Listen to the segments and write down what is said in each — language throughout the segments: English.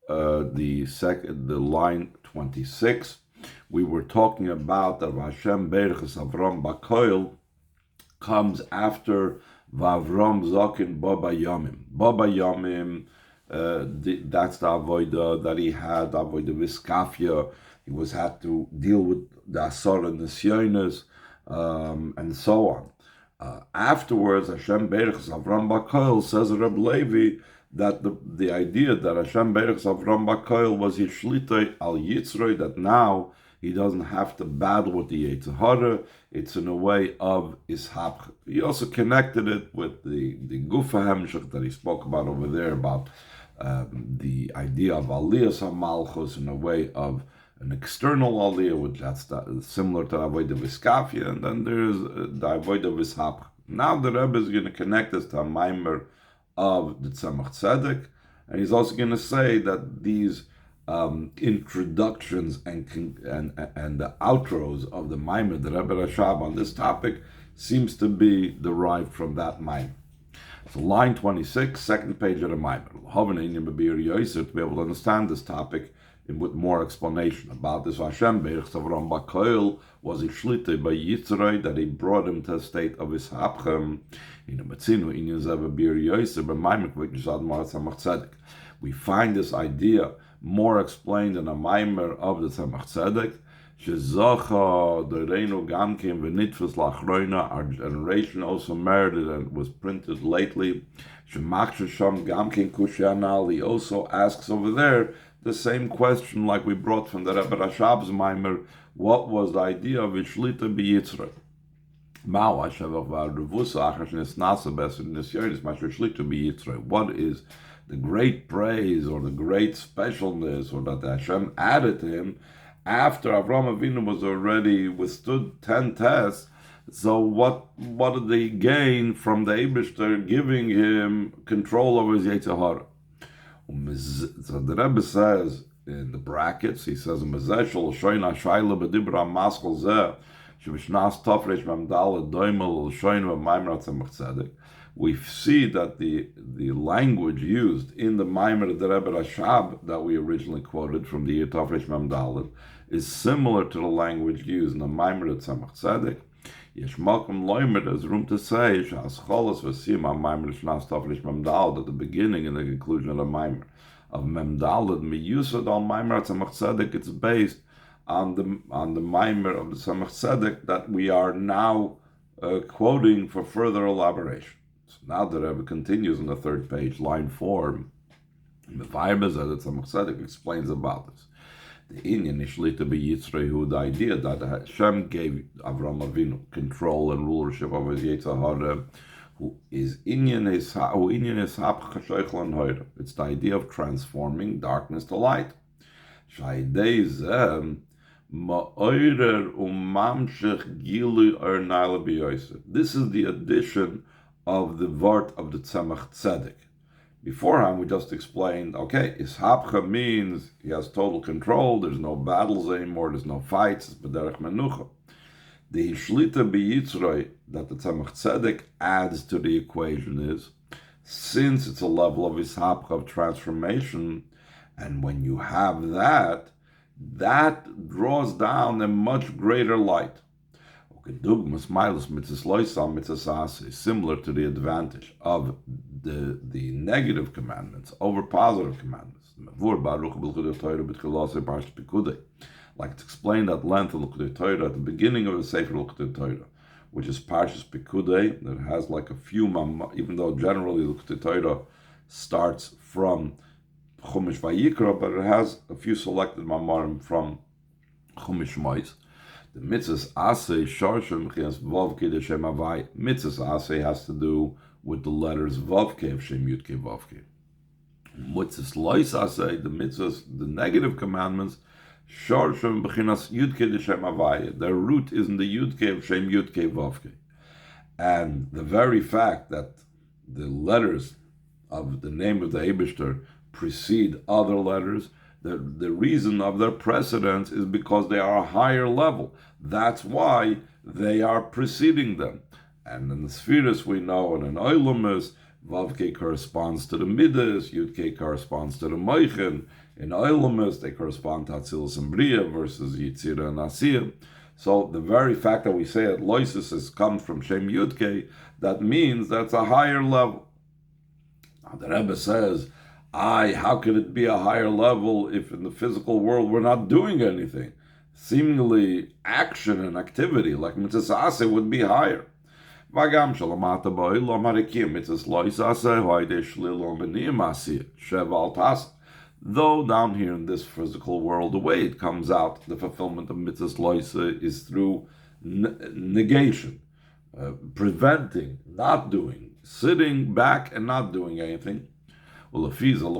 the line 26. We were talking about that Hashem Berachas Avram Bakoil comes after Vavraham Zakin Baba Yamim. Baba Yamim, that's the avodah that he had, avodah viskafia. He had to deal with the Asar and the Sionis, and so on. Afterwards, Hashem Berachas Avram Bakoil, says Reb Levi, that the idea that Hashem Berachas Avram Bakoil was Yishlitei al Yitzroi, that now he doesn't have to battle with the Yetzer Hara. It's in a way of Ishap. He also connected it with the Gufa Hemshech that he spoke about over there, about the idea of Aliyas HaMalchus in a way of an external Aliyah, which that's similar to Avodah Viskafia, and then there's the Avodah Vishap. Now the Rebbe is going to connect this to a Maimer of the Tzemach Tzedek, and he's also going to say that these introductions and the outros of the Maimer, the Rebbe Rashab on this topic, seems to be derived from that Maimer. So line 26, second page of the Maimer. To be able to understand this topic with more explanation about this, Hashem Berachas Avram Bakoil was a shlite by Yitzroi, that he brought him to a state of Ishapchem. We find this idea more explained in a Maimer of the Tzemach Tzedek. Our generation also merited, and was printed lately. He also asks over there the same question like we brought from the Rebbe Rashab's Maimer. What was the idea of Ishlita b'Yitzrei? What is the great praise or the great specialness, or that Hashem added to him after Avraham Avinu was already withstood 10 tests? So what did they gain from the Eibishter giving him control over his Yetzer Hara? So the Rebbe says in the brackets, he says, we see that the language used in the Maimer of the Rebbe Rashab that we originally quoted from the year Tafresh Mem Daled is similar to the language used in the Maimer of Tzemach Tzedek. Yesh Malcolm Loimer, there's room to say, Shas Cholos Vasim Maimer Shnas Tafresh Mem Daled, at the beginning and the conclusion of the Maimer of Mem Daled, Miyusad al Maimer of Tzemach Tzedek, it's based on the Maimer of the Tzemach Tzedek that we are now quoting for further elaboration. So now the Rebbe continues on the third page, line 4. The Vaibes that the Tzemach Tzedek explains about this. The Inyan Ishlita b'Yitzrei, the idea that Hashem gave Avraham Avinu control and rulership over his Yetzer Hara, who is Inyan Ishap Chashoichel and Hoira. It's the idea of transforming darkness to light. Shaydei Zem Ma'oirer Umamshech Gilu Ernala b'Yosef. This is the addition of the Vart of the Tzemach Tzedek. Beforehand, we just explained, okay, Ishapcha means he has total control, there's no battles anymore, there's no fights, it's B'derech Menucha. The Shlita b'Yitzroi that the Tzemach Tzedek adds to the equation is, since it's a level of Ishapcha, of transformation, and when you have that draws down a much greater light. Similar to the advantage of the negative commandments over positive commandments. Like it's explained at length in L'Kutei Torah at the beginning of the Sefer L'Kutei Torah, which is Parshas Pikudei, that has like a few, even though generally L'Kutei Torah starts from Chumash Vayikra, but it has a few selected mamarim from Chumash Mois. The mitzvahs aseh sharshem chias vavke de shem avai. Mitzvahs aseh has to do with the letters vavke of shem yudke vavke. Mitzvahs lois aseh, the mitzvahs, the negative commandments, sharshem b'chinas yudke de shem avai. Their root is in the yudke of shem yudke vavke. And the very fact that the letters of the name of the Eibishter precede other letters, the reason of their precedence is because they are a higher level. That's why they are preceding them. And in the Spheres we know, and in Oilumus, Vavke corresponds to the Midas, Yudke corresponds to the Moichen, In Oilamus, they correspond to Atzilus and Bria versus Yitzira and Asiyah. So the very fact that we say that loisis comes from Shem Yudke, that means that's a higher level. Now the Rebbe says, how could it be a higher level if in the physical world we're not doing anything? Seemingly action and activity, like mitzvah aseh, would be higher. Though down here in this physical world, the way it comes out, the fulfillment of mitzvahs loisa is through negation, preventing, not doing, sitting back and not doing anything. Seemingly,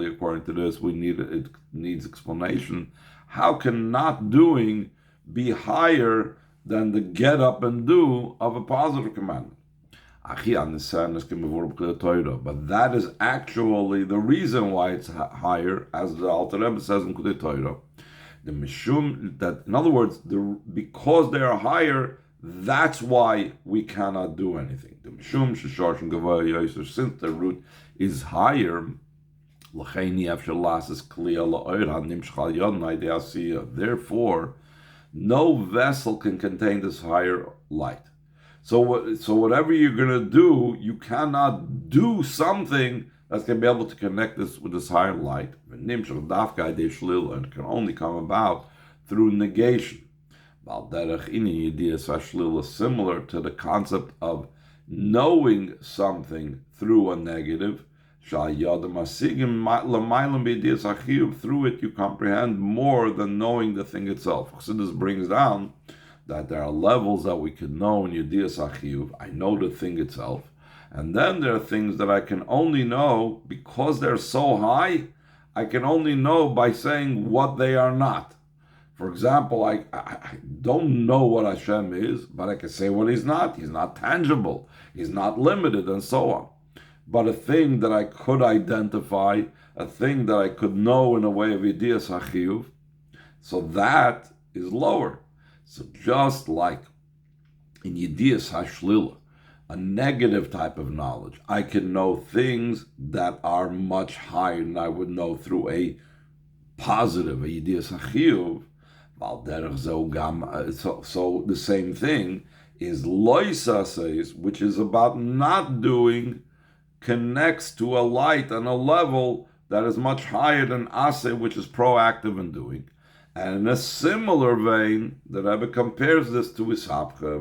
according to this, it needs explanation. How can not doing be higher than the get up and do of a positive commandment? But that is actually the reason why it's higher, as the Alter Rebbe says in Kudei Torah. In other words, because they are higher, that's why we cannot do anything. Since the root is higher, therefore, no vessel can contain this higher light. So whatever you're going to do, you cannot do something that's going to be able to connect this with this higher light. And it can only come about through negation. Similar to the concept of knowing something through a negative. Through it you comprehend more than knowing the thing itself. So this brings down that there are levels that we can know in Yediyas HaChiyuv. I know the thing itself. And then there are things that I can only know because they're so high, I can only know by saying what they are not. For example, I don't know what Hashem is, but I can say what He's not. He's not tangible. He's not limited, and so on. But a thing that I could identify, a thing that I could know in a way of Yediyas HaChiyuv, so that is lower. So just like in Yediyas HaShlila, a negative type of knowledge, I can know things that are much higher than I would know through a positive, a Yediyas HaChiyuv. So the same thing is loisa says, which is about not doing, connects to a light and a level that is much higher than aseh, which is proactive in doing. And in a similar vein, the Rebbe compares this to ishapcha.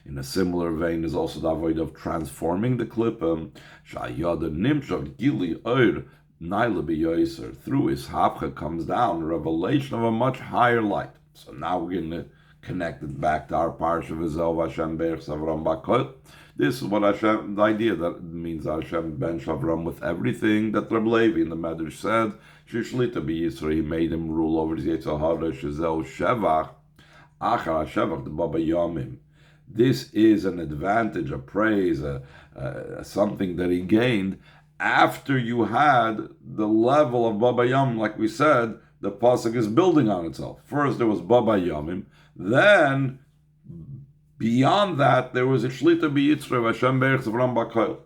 In a similar vein is also the avoid of transforming the klippah. Through ishapcha comes down revelation of a much higher light. So now we're going to connect it back to our parsha v'zeh Hashem be'ech Avraham b'kol. This is what Hashem, the idea that means Hashem bench Avraham with everything that Reb Levi in the Medrash said. Shishlita b'Yisrael, He made him rule over his Yetzer Hara, shezeu shevach, achar shevach the Baba Yomim. This is an advantage, a praise, something that he gained after you had the level of Baba Yomim. Like we said, the pasuk is building on itself. First there was Baba Yomim, then beyond that there was a Shlita b'Yisrael, Hashem be'ech Avraham b'kol.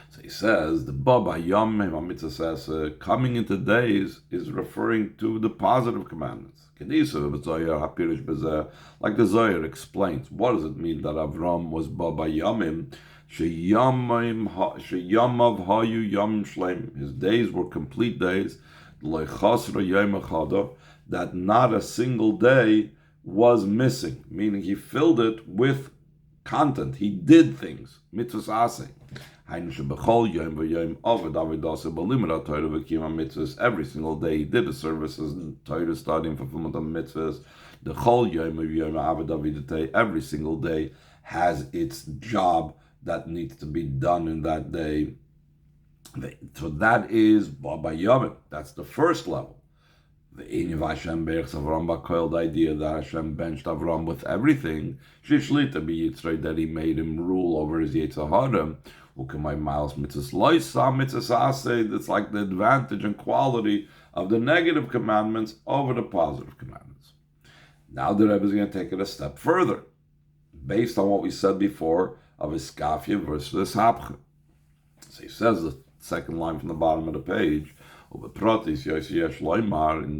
So he says the Baba Yomim says coming into days is referring to the positive commandments. Like the Zohar explains, what does it mean that Avraham was Baba Yomim? His days were complete days, that not a single day was missing, meaning he filled it with content. He did things. Mitzvahs aseh. Every single day he did the services and Torah studying, fulfillment of mitzvahs. Every single day has its job that needs to be done in that day. So that is Baba Yomim. That's the first level. The idea that Hashem benched Avraham with everything, that He made him rule over his Yetzer Hara. It's like the advantage and quality of the negative commandments over the positive commandments. Now the Rebbe is going to take it a step further. Based on what we said before, of iskafia versus hapcha. So he says the second line from the bottom of the page, and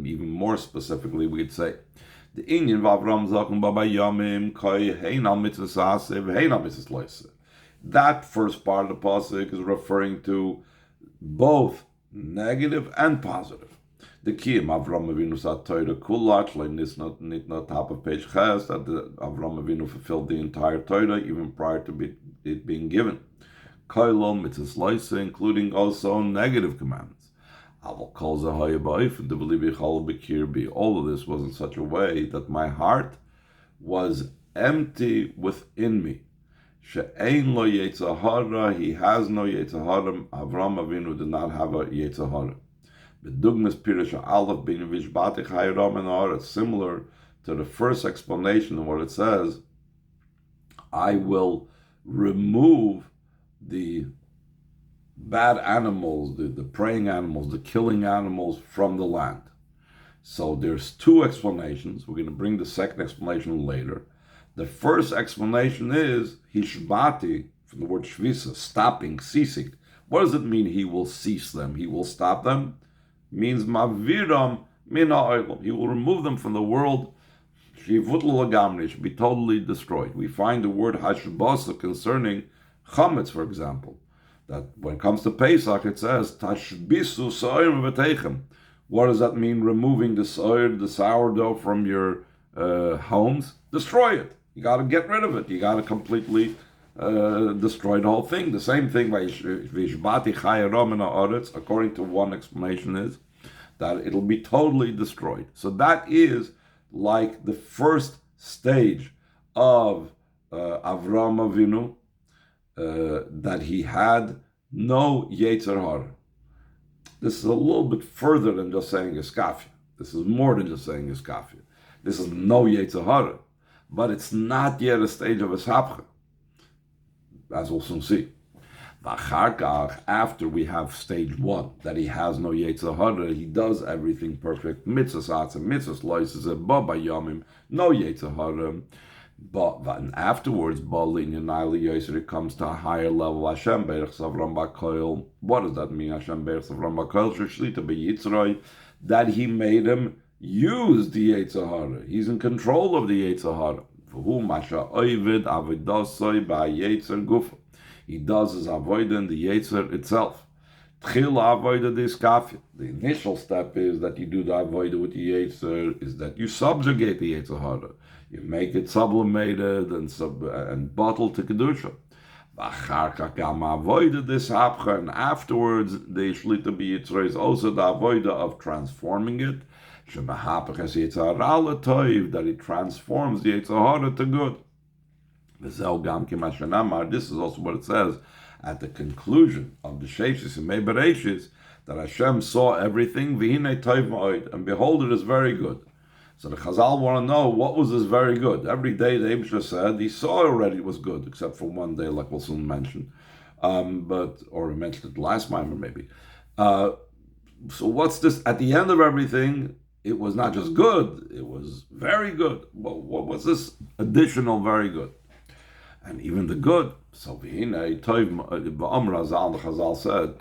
even more specifically, we'd say, the Inyan Vavraham Zakum Baba Yamim Koi Heinal Mitzvah Sasev Heinal Mitzvah Loise. That first part of the pasuk is referring to both negative and positive. The Kiyam Avraham Avinu Sat Torah Kulach like this not top of page Ches that Avraham Avinu fulfilled the entire Torah even prior to it being given. Koilol Mitzvah Loise, including also negative commands. All of this was in such a way that my heart was empty within me. She'ein lo yetzer hara, he has no yetzer hara. Avraham Avinu did not have a yetzer hara. Bedugmas pirush aleph bin vishbatich hayram and haaretz, similar to the first explanation of what it says, I will remove the bad animals, the preying animals, the killing animals from the land. So there's two explanations. We're going to bring the second explanation later. The first explanation is hishbati, from the word shvisa, stopping, ceasing. What does it mean he will cease them? He will stop them? It means maviram min ha'olam. He will remove them from the world. Shivutlu lagamri, should be totally destroyed. We find the word hashbasa concerning chametz, for example. That when it comes to Pesach, it says, Tashbisu so'ir v'teichem. What does that mean, removing the so'ir, the sourdough from your homes? Destroy it. You got to get rid of it. You got to completely destroy the whole thing. The same thing by Vishbati Chayarom in Haaretz, according to one explanation, is that it'll be totally destroyed. So that is like the first stage of Avraham Avinu, that he had no Yetzer Hara. This is a little bit further than just saying Iskafia. This is more than just saying Iskafia. This is no Yetzer Hara. But it's not yet a stage of Ishapcha, as we'll soon see. After we have stage one, that he has no Yetzer Hara, he does everything perfect. Mitzvah Satz, Mitzvah Lois, Baba Yamim, no Yetzer Hara. But afterwards, it comes to a higher level. Hashem Berech Savram Bakoil. What does that mean? Hashem Berech Savram Bakoil Shlita BeYitzroi, that he made him use the Yetzer Hara. He's in control of the Yetzer Hara. He does his avoid in the Yetzer itself. The initial step is that you do the avoid with the Yetzer, is that you subjugate the Yetzer Hara. You make it sublimated and bottled to Kedusha. And afterwards, the Shlita B'Yitzra is also the avoida of transforming it. That it transforms the Yetzer Hara to good. This is also what it says at the conclusion of the Sheshis and Mebereshis, that Hashem saw everything, and behold, it is very good. So the Chazal want to know, what was this very good? Every day the Eibusher said he saw already it was good, except for one day, like we'll soon mention. Or he mentioned it last Mimer maybe. So what's this? At the end of everything, it was not just good, it was very good. What was this additional very good? And even the good. So the Chazal said,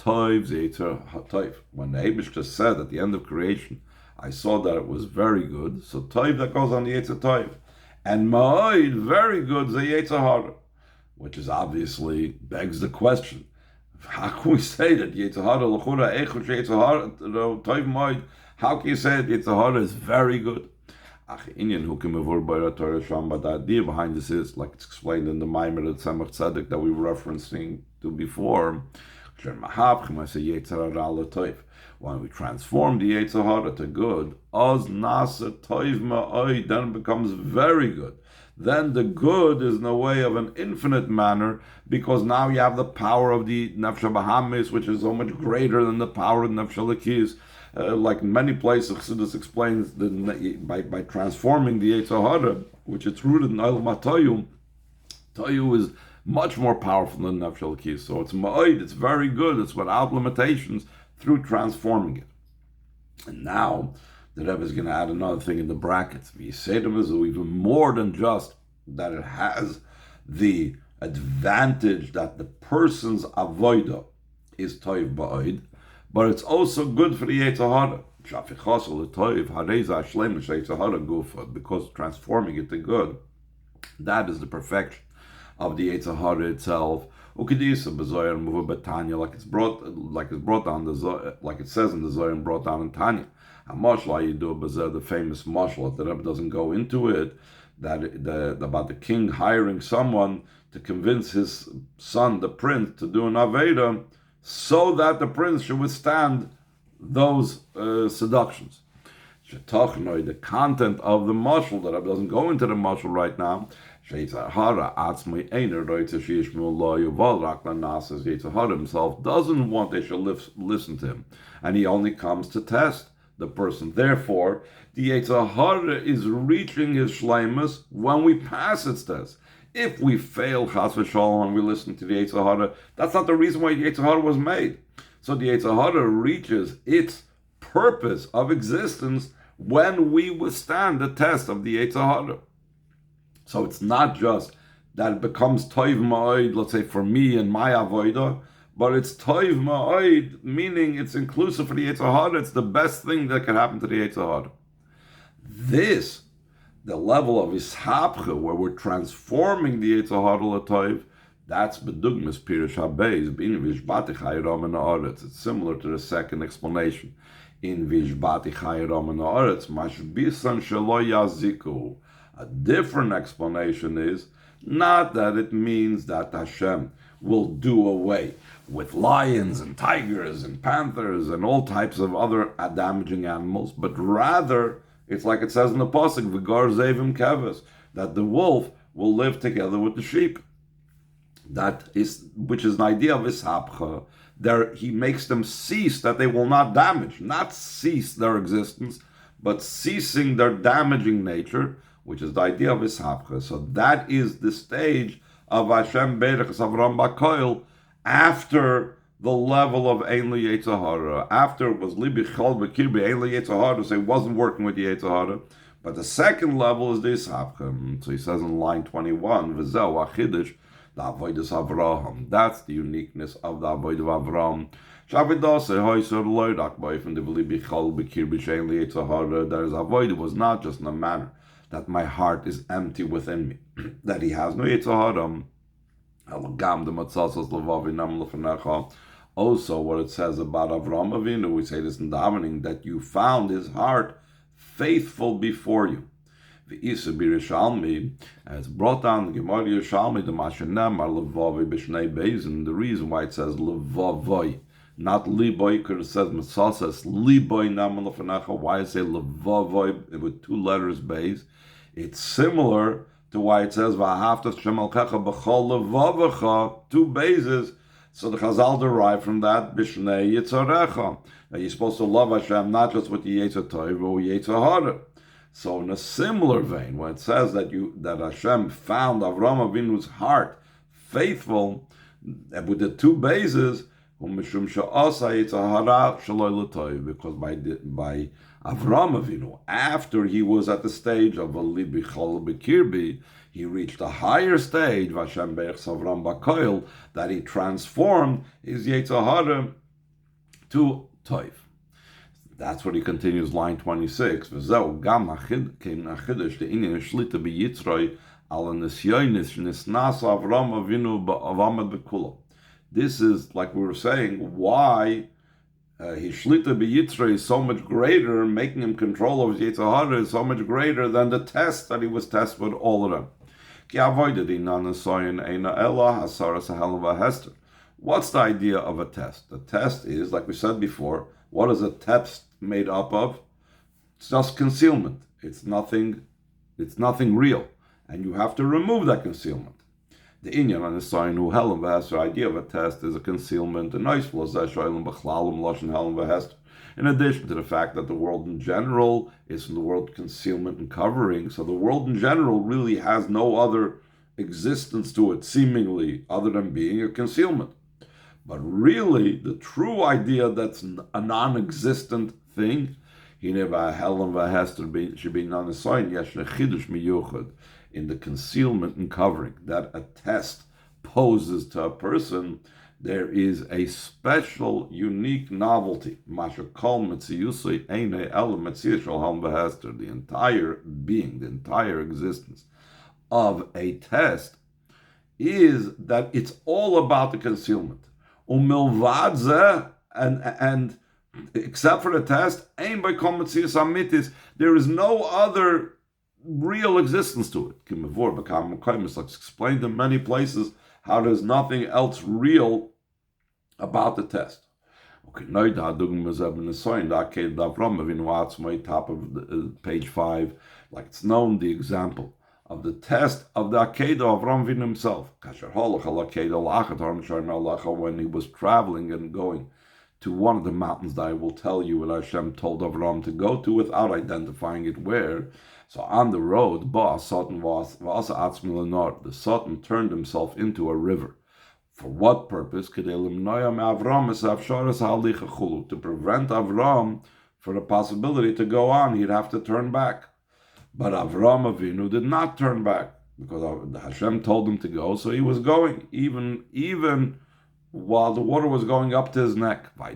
when the Eibusher said at the end of creation, I saw that it was very good. So Toiv, that goes on the Yetzer Toiv. And Ma'oid, very good, the Yetzer Hara. Which is obviously begs the question. How can we say that Yetzer Hara, L'chura, Eichush Yetzer Hara, Toiv Ma'oid, how can you say that Yetzer Hara is very good? But the idea behind this is, like it's explained in the Maimer of Tzemach Tzedek that we were referencing to before, when we transform the Yetzer Hara to good, then it becomes very good. Then the good is in a way of an infinite manner, because now you have the power of the Nefesh Bahamis, which is so much greater than the power of Nefesh Lakis. Like in many places, Chassidus explains that by transforming the Yetzer Hara, which it's rooted in Olam HaToyu, Toyu is much more powerful than Nefesh Lakis. So it's Ma'oid, it's very good, it's without limitations, through transforming it. And now the Rebbe is going to add another thing in the brackets. V'yisedem is even more than just that it has the advantage that the person's avoida is toiv ba'od, but it's also good for the Yetzer Hara. Because transforming it to good, that is the perfection of the Yetzer Hara itself. Like it's brought down like it says in the Zohar and brought down in Tanya. The famous mashal, the Rebbe doesn't go into it, about the king hiring someone to convince his son, the prince, to do an aveda, so that the prince should withstand those seductions. The content of the mashal, the Rebbe doesn't go into the mashal right now. Yetzer Hara himself doesn't want they should listen to him, and he only comes to test the person. Therefore, the Yetzer Hara is reaching his shleimus when we pass its test. If we fail, chas v'shalom, and we listen to the Yetzer Hara, that's not the reason why the Yetzer Hara was made. So the Yetzer Hara reaches its purpose of existence when we withstand the test of the Yetzer Hara. So it's not just that it becomes toiv ma'od, let's say for me and my avodah, but it's toiv ma'od, meaning it's inclusive for the Yetzer Hara. It's the best thing that can happen to the Yetzer Hara. This, the level of ishapcha, where we're transforming the Yetzer Hara l'toiv, that's bedugmas pirush habeis bein vishbati chayram in haaretz. It's similar to the second explanation in vishbati chayram in haaretz mashbisan shelo yaziku. A different explanation is not that it means that Hashem will do away with lions and tigers and panthers and all types of other damaging animals, but rather it's like it says in the pasuk, "V'gar zevim keves," that the wolf will live together with the sheep. That is, which is an idea of ishapcha. There, he makes them cease, that they will not damage, not cease their existence, but ceasing their damaging nature, which is the idea of ishapcha. So that is the stage of Hashem Berachas Avraham Bakoil after the level of Ein Li Yetzer Hara. After it was Libi Chol Bekirbi Ein Li Yetzer Hara, so he wasn't working with the Yetzer Hara. But the second level is the ishapcha. So he says in line 21, V'zeu achidish the avodas Avraham. That's the uniqueness of the avodah of Avraham. There is avodah was not just in a manner that my heart is empty within me, that he has no Yetzer Hara. Also, what it says about Avraham Avinu, we say this in davening, that you found his heart faithful before you. As brought down the Gemara Yerushalmi, the Mashanamar Levavi B'Shnei Beizin. The reason why it says Levavoi, not Liboy, because it says Mitzvah says Liboy Naman Lefanacha. Why it say Levavoi with two letters Beis? It's similar to why it says V'ahavta Shem Elkecha B'chol Levavecha, two bases. So the Chazal derive from that B'Shnei Yitzarecha. Now you're supposed to love Hashem not just with the Yetzer Tov or Yetzer Hara. So in a similar vein, when it says that Hashem found Avraham Avinu's heart faithful with the two bases, because by Avraham Avinu, after he was at the stage of a Libi Chol Bekirbi, he reached a higher stage, Vashem Be'ech Savram Bakoil, that he transformed his Yetzer Hara to Toiv. That's what he continues, line 26. This is, like we were saying, why his Shlita B'Yitzray is so much greater, making him control over his Yetzer Hara is so much greater than the test that he was tested with all of them. What's the idea of a test? The test is, like we said before, what is a test made up of? It's just concealment. It's nothing real. And you have to remove that concealment. The inyan on the sign who Helen V'Hester idea of a test is a concealment. In addition to the fact that the world in general is in the world concealment and covering, so the world in general really has no other existence to it, seemingly, other than being a concealment. But really, the true idea that's a non-existent thing, in the concealment and covering, that a test poses to a person, there is a special, unique novelty. The entire being, the entire existence of a test is that it's all about the concealment. And except for the test, there is no other real existence to it. It's explained in many places how there's nothing else real about the test. Okay, top of page 5, like it's known, the example of the test of the Akedah of Avraham himself. When he was traveling and going to one of the mountains that I will tell you what Hashem told Avraham to go to without identifying it where. So on the road, the Satan turned himself into a river. For what purpose? To prevent Avraham for the possibility to go on. He'd have to turn back. But Avraham Avinu did not turn back because Hashem told him to go, so he was going, even while the water was going up to his neck. Through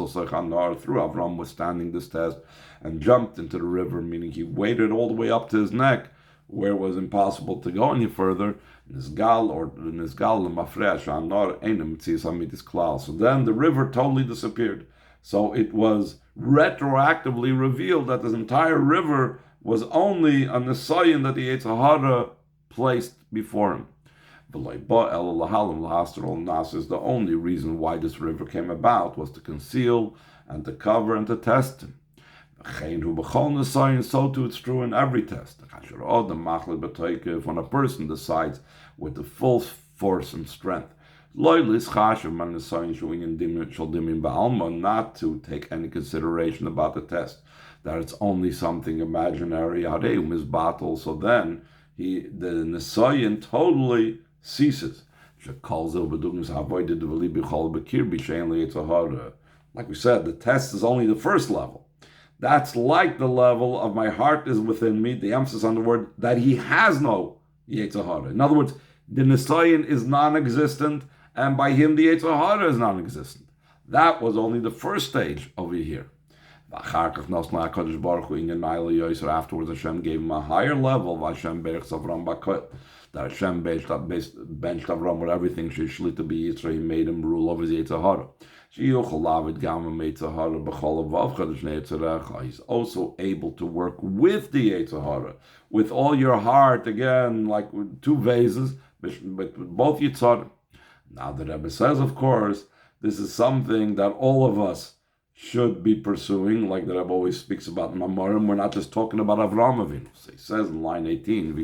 Avraham was standing this test and jumped into the river, meaning he waded all the way up to his neck, where it was impossible to go any further. So then the river totally disappeared. So it was retroactively revealed that this entire river was only a Nisayan that the Yetzer Hara placed before him. Is the only reason why this river came about was to conceal and to cover and to test him. So too it's true in every test. When a person decides with the full force and strength not to take any consideration about the test, that it's only something imaginary, so then the Nisayan totally ceases. Like we said, the test is only the first level. That's like the level of my heart is within me, the emphasis on the word that he has no Yetzer Hara. In other words, the Nisayan is non-existent, and by him the Yetzer Hara is non-existent. That was only the first stage over here. Afterwards Hashem gave him a higher level. That Hashem benched Avraham with everything. He made him rule over his Yetzer Hara. He's also able to work with the Yetzer Hara, with all your heart, again, like with two vases, but with both Yitzhar. Now the Rebbe says, of course, this is something that all of us should be pursuing, like the Rebbe always speaks about in Mamorim. We're not just talking about Avraham Avinu. So he says in line 18,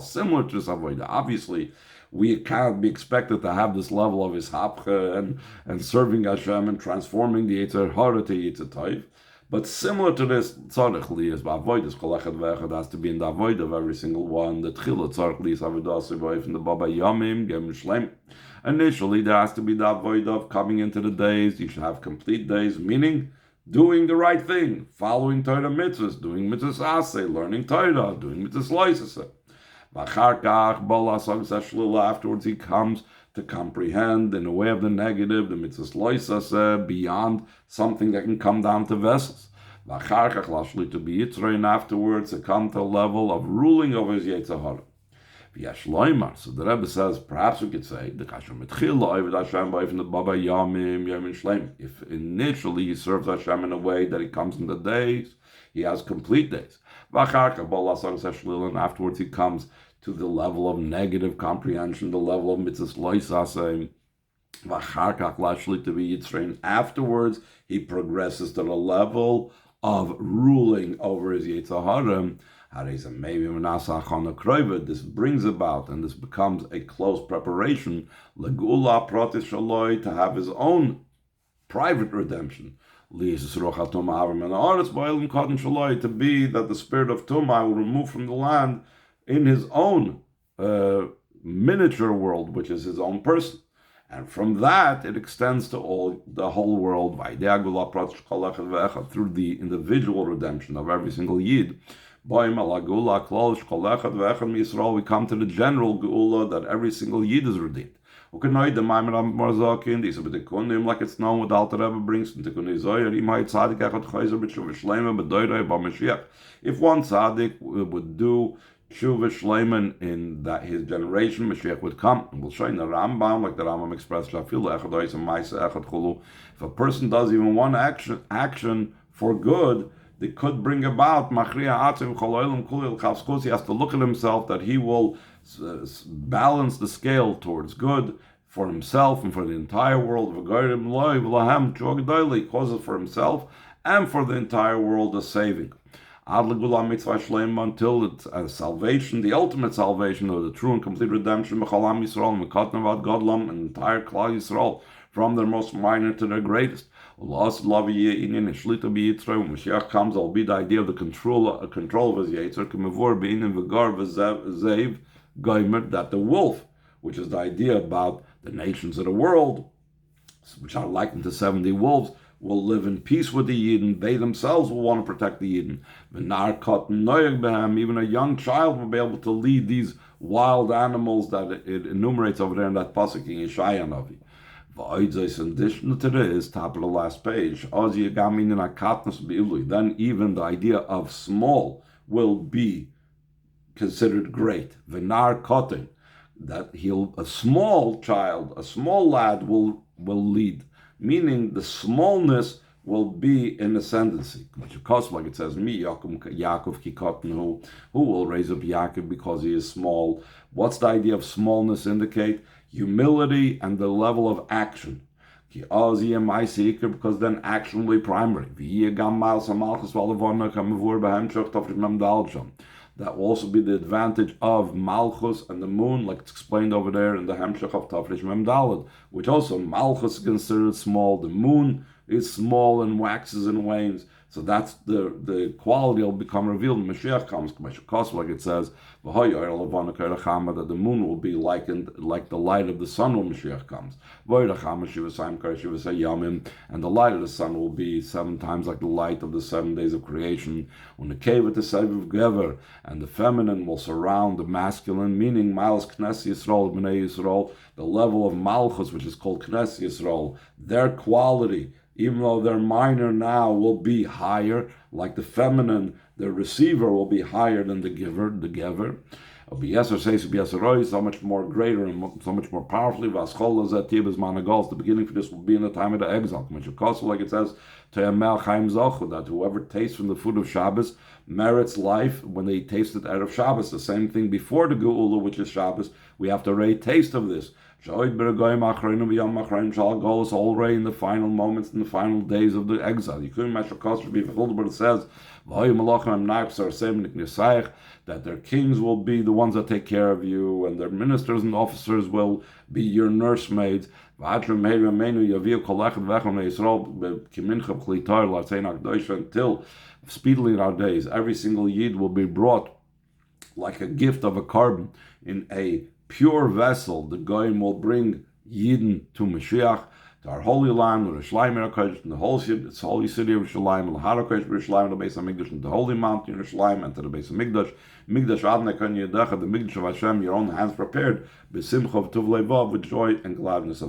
similar to this avoida. Obviously, we can't be expected to have this level of ishapcha and serving Hashem and transforming the Yetzer Hara to Yetzer Tov. But similar to this, tzarich li is ba'avodas kol echad ve'echad has to be in the avoid of every single one. The tchila tzarich li is avodas in the baba yamim gem shleim. Initially, there has to be the avoid of coming into the days. You should have complete days, meaning doing the right thing, following Torah mitzvahs, doing mitzvahs aseh, learning Torah, doing mitzvahs loisaseh. Afterwards, he comes to comprehend in a way of the negative, the mitzvahs loisaseh, beyond something that can come down to vessels. To be yitzrein afterwards, to come to a level of ruling over his Yetzer Hara. So the Rebbe says, perhaps we could say, if initially he serves Hashem in a way that he comes in the days, he has complete days. And afterwards he comes to the level of negative comprehension, the level of mitzvahs loisaseh. Afterwards, he progresses to the level of ruling over his Yetzer Hara. This brings about, and this becomes a close preparation, to have his own private redemption. To be that the spirit of Tumah will remove from the land in his own miniature world, which is his own person. And from that, it extends to the whole world through the individual redemption of every single Yid. We come to the general geula that every single yid is redeemed. Like it's known what the Alter Rebbe brings from Tikkun Zohar, if one tzaddik would do tshuva shleiman in that his generation, Mashiach would come. And we'll show in the Rambam, like the Rambam expressed, if a person does even one action for good, they could bring about he has to look at himself that he will balance the scale towards good for himself and for the entire world. Causes for himself and for the entire world a saving. Until it's a salvation, the ultimate salvation, or the true and complete redemption, and the entire Klal Yisrael, from their most minor to their greatest. When Mashiach comes, there will be the idea of the control of his Yetzer, that the wolf, which is the idea about the nations of the world, which are likened to 70 wolves, will live in peace with the Yidden. They themselves will want to protect the Yidden. Even a young child will be able to lead these wild animals that it enumerates over there in that pasuk in Yeshaya Navi. In addition to this, top of the last page, then even the idea of small will be considered great. V'nar kotin, that a small child, a small lad will lead. Meaning the smallness will be in ascendancy. Like it says, me, Yaakov Kikotnu, who will raise up Yaakov because he is small. What's the idea of smallness indicate? Humility and the level of action. Because then action will be primary. That will also be the advantage of Malchus and the moon, like it's explained over there in the Hemshech of Tafresh Mem Daled, which also Malchus is considered small, the moon is small and waxes and wanes. So that's the quality will become revealed when Mashiach comes. Like it says, that the moon will be likened like the light of the sun when Mashiach comes. And the light of the sun will be 7 times like the light of the 7 days of creation. When the cave at the Seviv Gever, and the feminine will surround the masculine, meaning Malchus Knesset Yisrael, Bnei Yisrael, the level of Malchus, which is called Knesset Yisrael, their quality, even though they're minor now, will be higher. Like the feminine, the receiver will be higher than the giver, the giver. So much more greater and so much more powerfully. The beginning for this will be in the time of the exile. Like it says, that whoever tastes from the food of Shabbos merits life when they taste it out of Shabbos. The same thing before the Geula, which is Shabbos, we have to already taste of this. Already in the final moments, in the final days of the exile. You couldn't imagine be fulfilled, but it says that their kings will be the ones that take care of you, and their ministers and officers will be your nursemaids. Until speedily in our days, every single yid will be brought like a gift of a carbon in a pure vessel. The Goyim will bring Yidden to Mashiach, to our holy land, to the holy city of Yerushalayim, the Beis Hamikdash, and the holy mountain Yerushalayim, and to the Beis Hamikdash. Migdash Adnei Kan Yedach, the Migdash of Hashem, your own hands prepared, B'simcha v'tuv levav, with joy and gladness of